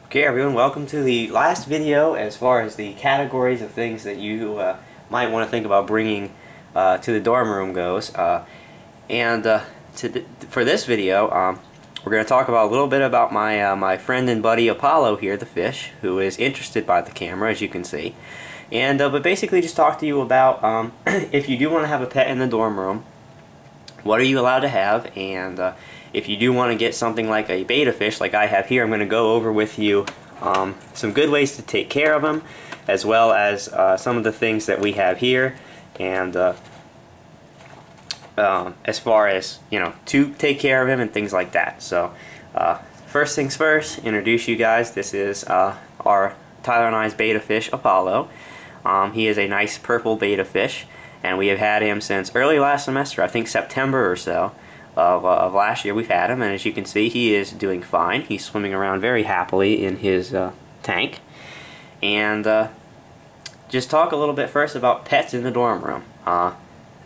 Okay everyone, welcome to the last video as far as the categories of things that you might want to think about bringing to the dorm room goes. For this video, we're going to talk about a little bit about my friend and buddy Apollo here, the fish, who is interested by the camera, as you can see. But basically just talk to you about if you do want to have a pet in the dorm room, what are you allowed to have, and if you do want to get something like a betta fish like I have here, I'm going to go over with you some good ways to take care of them, as well as some of the things that we have here, and as far as, you know, to take care of him and things like that. So first things first, introduce you guys. This is our Tyler and I's betta fish, Apollo. He is a nice purple betta fish, and we have had him since early last semester, I think September or so of last year we've had him, and as you can see he is doing fine. He's swimming around very happily in his tank. And just talk a little bit first about pets in the dorm room.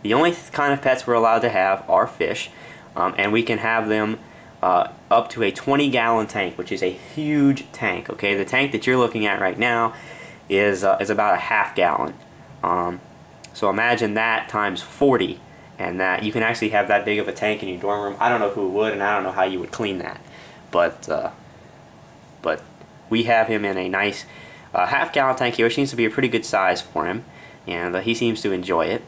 The only kind of pets we're allowed to have are fish, and we can have them up to a 20-gallon tank, which is a huge tank. Okay, the tank that you're looking at right now is about a half-gallon. So imagine that times 40, and that you can actually have that big of a tank in your dorm room. I don't know who would, and I don't know how you would clean that, but we have him in a nice half-gallon tank here, which seems to be a pretty good size for him, and he seems to enjoy it.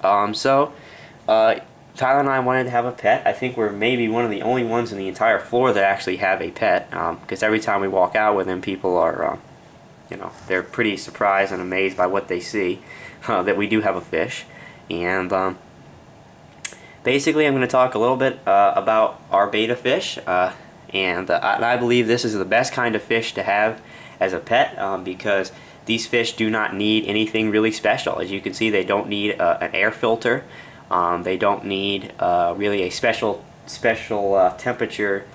Tyler and I wanted to have a pet. I think we're maybe one of the only ones in the entire floor that actually have a pet, because every time we walk out with him, people are, you know, they're pretty surprised and amazed by what they see, that we do have a fish. And basically I'm going to talk a little bit about our betta fish, and I believe this is the best kind of fish to have as a pet, because these fish do not need anything really special. As you can see, they don't need an air filter. They don't need really a special temperature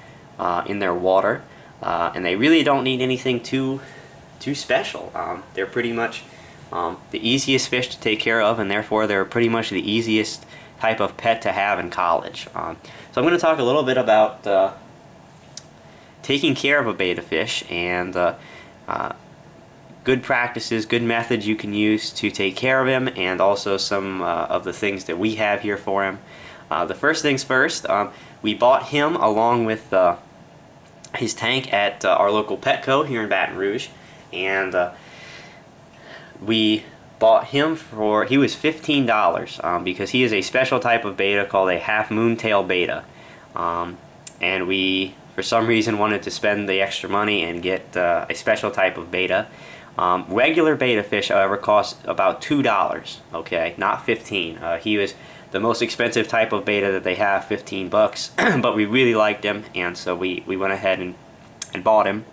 in their water, and they really don't need anything too special. They're pretty much the easiest fish to take care of, and therefore they're pretty much the easiest type of pet to have in college. So I'm going to talk a little bit about taking care of a betta fish, and good practices, good methods you can use to take care of him, and also some of the things that we have here for him. The first things first, we bought him along with his tank at our local Petco here in Baton Rouge, and we bought him for, he was $15, because he is a special type of betta called a half moontail betta, and we for some reason wanted to spend the extra money and get a special type of betta. Regular betta fish, however, cost about $2, okay, not 15. He was the most expensive type of betta that they have, 15 bucks, but we really liked him, and so we went ahead and bought him.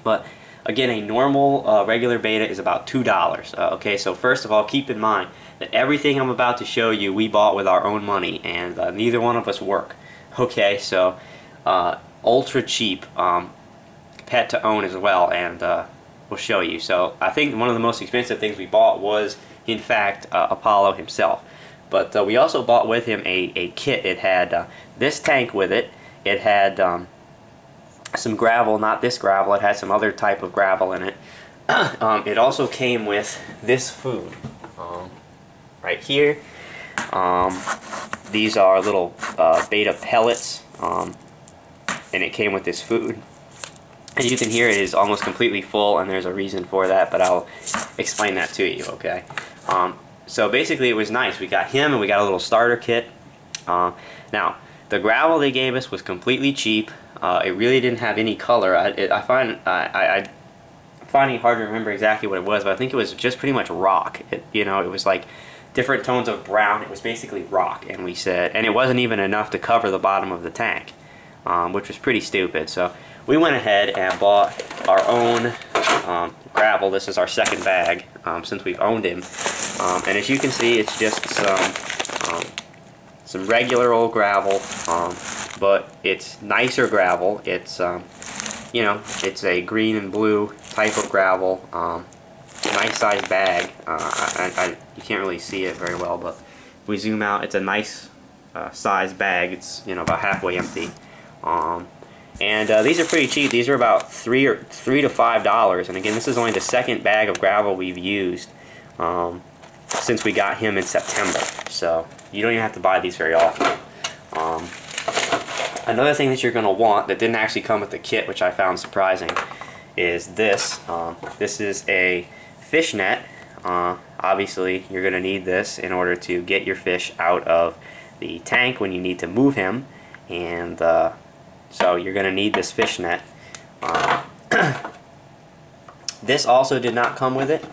But again, a normal regular betta is about $2. Okay, so first of all, keep in mind that everything I'm about to show you we bought with our own money, and neither one of us work. Okay, so ultra cheap pet to own as well, and we'll show you. So I think one of the most expensive things we bought was, in fact, Apollo himself. But we also bought with him a kit. It had this tank with it. It had some gravel, not this gravel. It had some other type of gravel in it. It also came with this food right here. These are little betta pellets, and it came with this food. As you can hear, it is almost completely full, and there's a reason for that, but I'll explain that to you, okay? So basically it was nice. We got him, and we got a little starter kit. Now, the gravel they gave us was completely cheap. It really didn't have any color. I find finding it hard to remember exactly what it was, but I think it was just pretty much rock. You know, it was like different tones of brown. It was basically rock, and we said, and it wasn't even enough to cover the bottom of the tank, which was pretty stupid. So we went ahead and bought our own gravel. This is our second bag since we've owned him, and as you can see, it's just some regular old gravel, but it's nicer gravel. It's you know, it's a green and blue type of gravel. Nice sized bag. You can't really see it very well, but if we zoom out, it's a nice size bag. It's, you know, about halfway empty. And these are pretty cheap. These are about $3 to $5. And again, this is only the second bag of gravel we've used since we got him in September. So you don't even have to buy these very often. Another thing that you're going to want that didn't actually come with the kit, which I found surprising, is this. This is a fish net. Obviously, you're going to need this in order to get your fish out of the tank when you need to move him. And so you're going to need this fish net. This also did not come with it,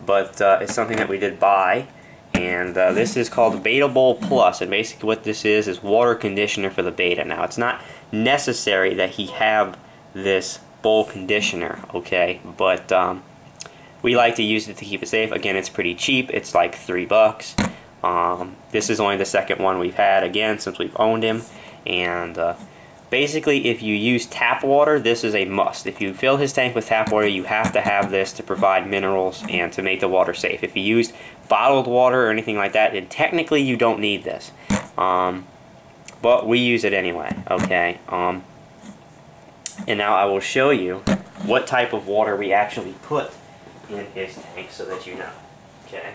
but it's something that we did buy. And this is called Betta Bowl Plus, and basically what this is water conditioner for the betta. Now, it's not necessary that he have this bowl conditioner, okay, but we like to use it to keep it safe. Again, it's pretty cheap. It's like $3. This is only the second one we've had, again, since we've owned him. And basically, if you use tap water, this is a must. If you fill his tank with tap water, you have to have this to provide minerals and to make the water safe. If you use bottled water or anything like that, then technically you don't need this. But we use it anyway, okay? And now I will show you what type of water we actually put in his tank so that you know, okay?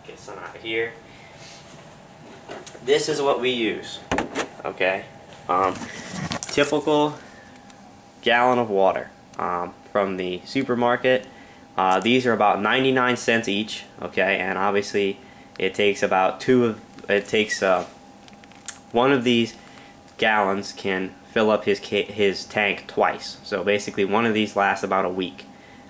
Get some out of here. This is what we use, okay? Typical gallon of water from the supermarket. These are about 99 cents each, okay? And obviously, it takes about one of these gallons can fill up his tank twice. So basically, one of these lasts about a week,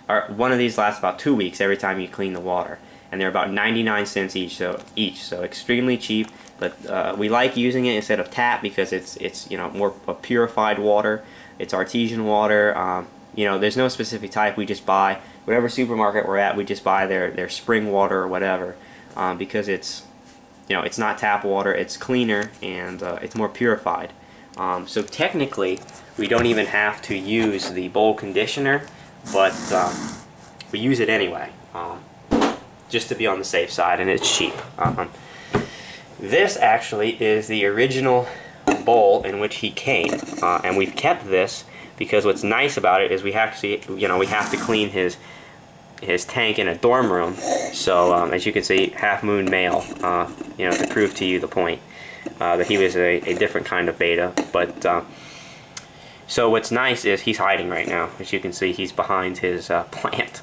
or one of these lasts about 2 weeks every time you clean the water. And they're about 99 cents each, so extremely cheap. But we like using it instead of tap because it's you know, more purified water. It's artesian water. You know, there's no specific type. We just buy whatever supermarket we're at. We just buy their spring water or whatever because it's, you know, it's not tap water. It's cleaner and it's more purified. So technically, we don't even have to use the bowl conditioner, but we use it anyway, just to be on the safe side, and it's cheap. This actually is the original bowl in which he came, and we've kept this because what's nice about it is we have to clean his tank in a dorm room. So as you can see, half moon male, you know, to prove to you the point that he was a different kind of betta. But so what's nice is he's hiding right now. As you can see, he's behind his plant.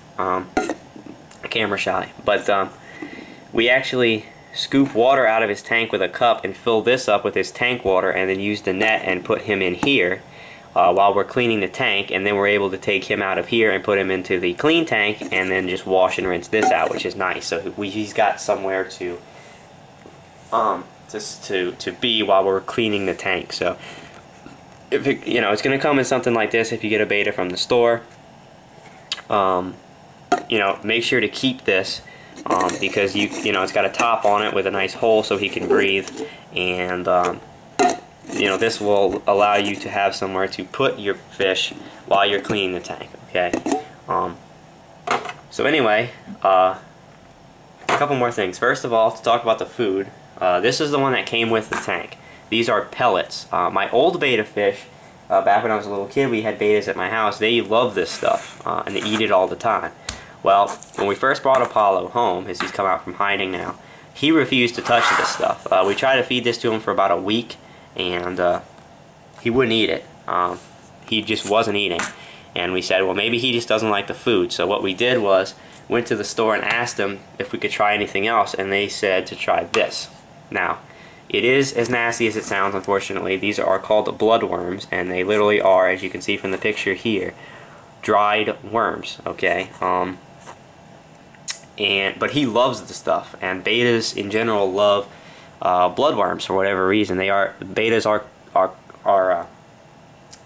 Camera shy, but we actually scoop water out of his tank with a cup and fill this up with his tank water, and then use the net and put him in here while we're cleaning the tank, and then we're able to take him out of here and put him into the clean tank and then just wash and rinse this out, which is nice. So he's got somewhere to be while we're cleaning the tank. So if it, you know, it's going to come in something like this if you get a betta from the store. You know, make sure to keep this because you know, it's got a top on it with a nice hole so he can breathe, and you know, this will allow you to have somewhere to put your fish while you're cleaning the tank, okay? So anyway, a couple more things. First of all, to talk about the food, this is the one that came with the tank. These are pellets. My old betta fish, back when I was a little kid, we had bettas at my house. They love this stuff, and they eat it all the time. Well, when we first brought Apollo home, as he's come out from hiding now, he refused to touch this stuff. We tried to feed this to him for about a week, and he wouldn't eat it. He just wasn't eating. And we said, well, maybe he just doesn't like the food. So what we did was, went to the store and asked them if we could try anything else, and they said to try this. Now, it is as nasty as it sounds, unfortunately. These are called bloodworms, and they literally are, as you can see from the picture here, dried worms, okay? But he loves the stuff, and bettas in general love bloodworms for whatever reason. Bettas are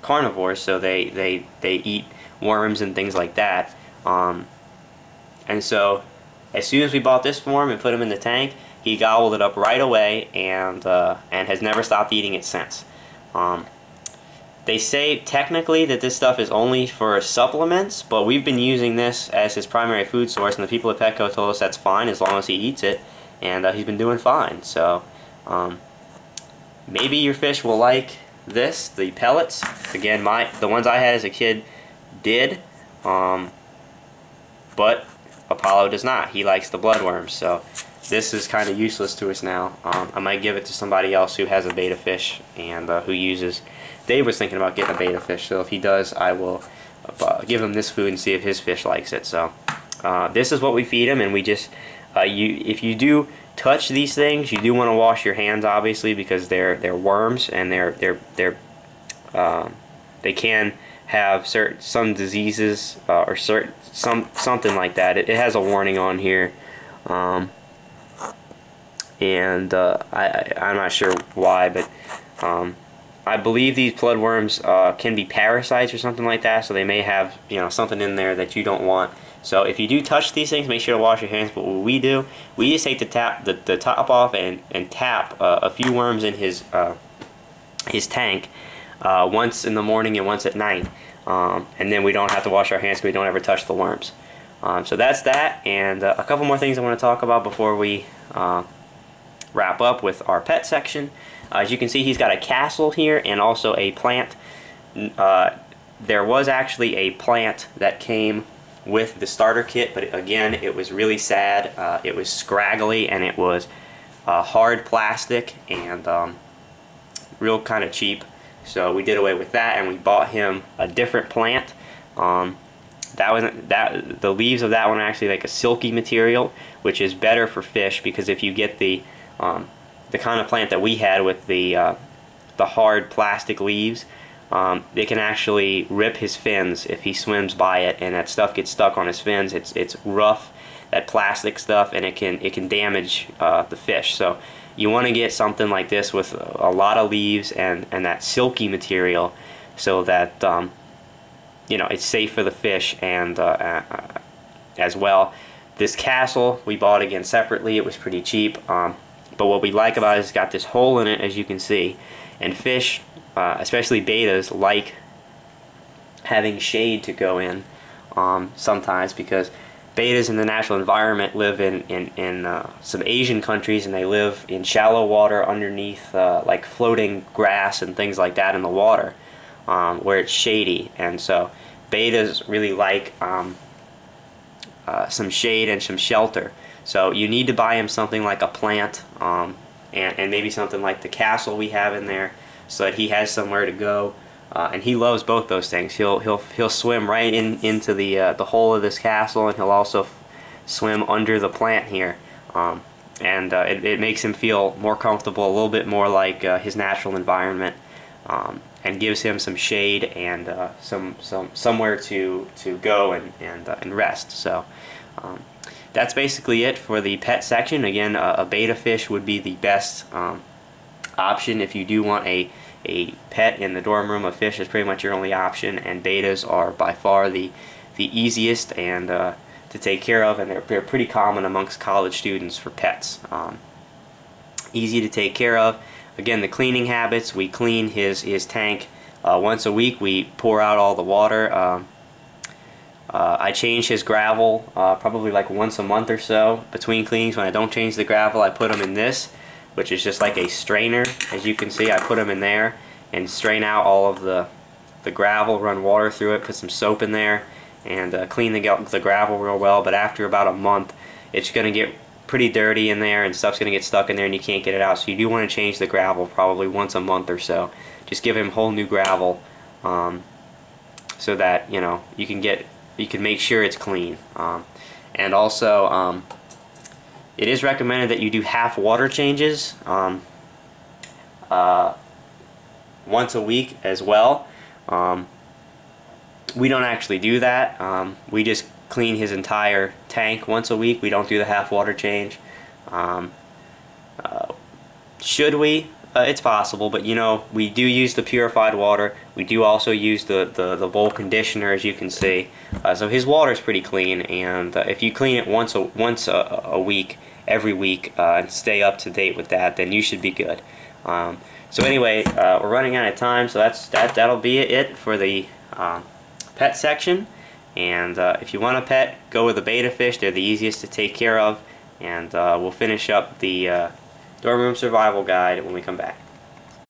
carnivores, so they eat worms and things like that. And so, as soon as we bought this for him and put him in the tank, he gobbled it up right away, and has never stopped eating it since. They say technically that this stuff is only for supplements, but we've been using this as his primary food source, and the people at Petco told us that's fine as long as he eats it, and he's been doing fine. So maybe your fish will like this, the pellets. Again, the ones I had as a kid did, but Apollo does not. He likes the bloodworms, so this is kind of useless to us now. I might give it to somebody else who has a betta fish and who uses. Dave was thinking about getting a betta fish, so if he does, I will give him this food and see if his fish likes it. So this is what we feed him, and we just if you do touch these things, you do want to wash your hands, obviously, because they're worms, and they can have some diseases or something like that. It has a warning on here, and I'm not sure why, but I believe these bloodworms can be parasites or something like that, so they may have, you know, something in there that you don't want. So if you do touch these things, make sure to wash your hands. But what we do, we just take the top off and tap a few worms in his tank once in the morning and once at night, and then we don't have to wash our hands because we don't ever touch the worms. So that's that, and a couple more things I want to talk about before we wrap up with our pet section. As you can see, he's got a castle here and also a plant. There was actually a plant that came with the starter kit, but again, it was really sad. It was scraggly, and it was hard plastic and real kind of cheap. So we did away with that, and we bought him a different plant. The leaves of that one are actually like a silky material, which is better for fish, because if you get the kind of plant that we had with the hard plastic leaves, they can actually rip his fins if he swims by it, and that stuff gets stuck on his fins. It's rough, that plastic stuff, and it can damage the fish. So you want to get something like this with a lot of leaves and that silky material, so that you know, it's safe for the fish and as well. This castle we bought again separately. It was pretty cheap, but what we like about it is it's got this hole in it, as you can see, and fish, especially bettas, like having shade to go in sometimes, because bettas in the natural environment live in some Asian countries, and they live in shallow water underneath like floating grass and things like that in the water, where it's shady. And so bettas really like some shade and some shelter. So you need to buy him something like a plant, and maybe something like the castle we have in there, so that he has somewhere to go. And he loves both those things. He'll swim right into the hole of this castle, and he'll also swim under the plant here. It makes him feel more comfortable, a little bit more like his natural environment, and gives him some shade and somewhere to go and rest. So that's basically it for the pet section. Again, a betta fish would be the best option if you do want a pet in the dorm room. A fish is pretty much your only option, and bettas are by far the easiest and to take care of, and they're pretty common amongst college students for pets. Easy to take care of. Again, the cleaning habits: we clean his tank once a week. We pour out all the water. I change his gravel probably like once a month or so between cleanings. When I don't change the gravel, I put him in this, which is just like a strainer. As you can see, I put them in there and strain out all of the gravel, run water through it, put some soap in there, and clean the gravel real well. But after about a month, it's going to get pretty dirty in there, and stuff's going to get stuck in there, and you can't get it out. So you do want to change the gravel probably once a month or so. Just give him whole new gravel, so that, you know, you can make sure it's clean. And also, it is recommended that you do half water changes once a week as well. We don't actually do that. We just clean his entire tank once a week. We don't do the half water change. Should we? It's possible, but you know, we do use the purified water. We do also use the bowl conditioner, as you can see. So his water is pretty clean, and if you clean it once a week, every week, and stay up to date with that, then you should be good. So anyway, we're running out of time, so that'll be it for the pet section. And if you want a pet, go with a betta fish. They're the easiest to take care of. And we'll finish up the dorm room survival guide when we come back.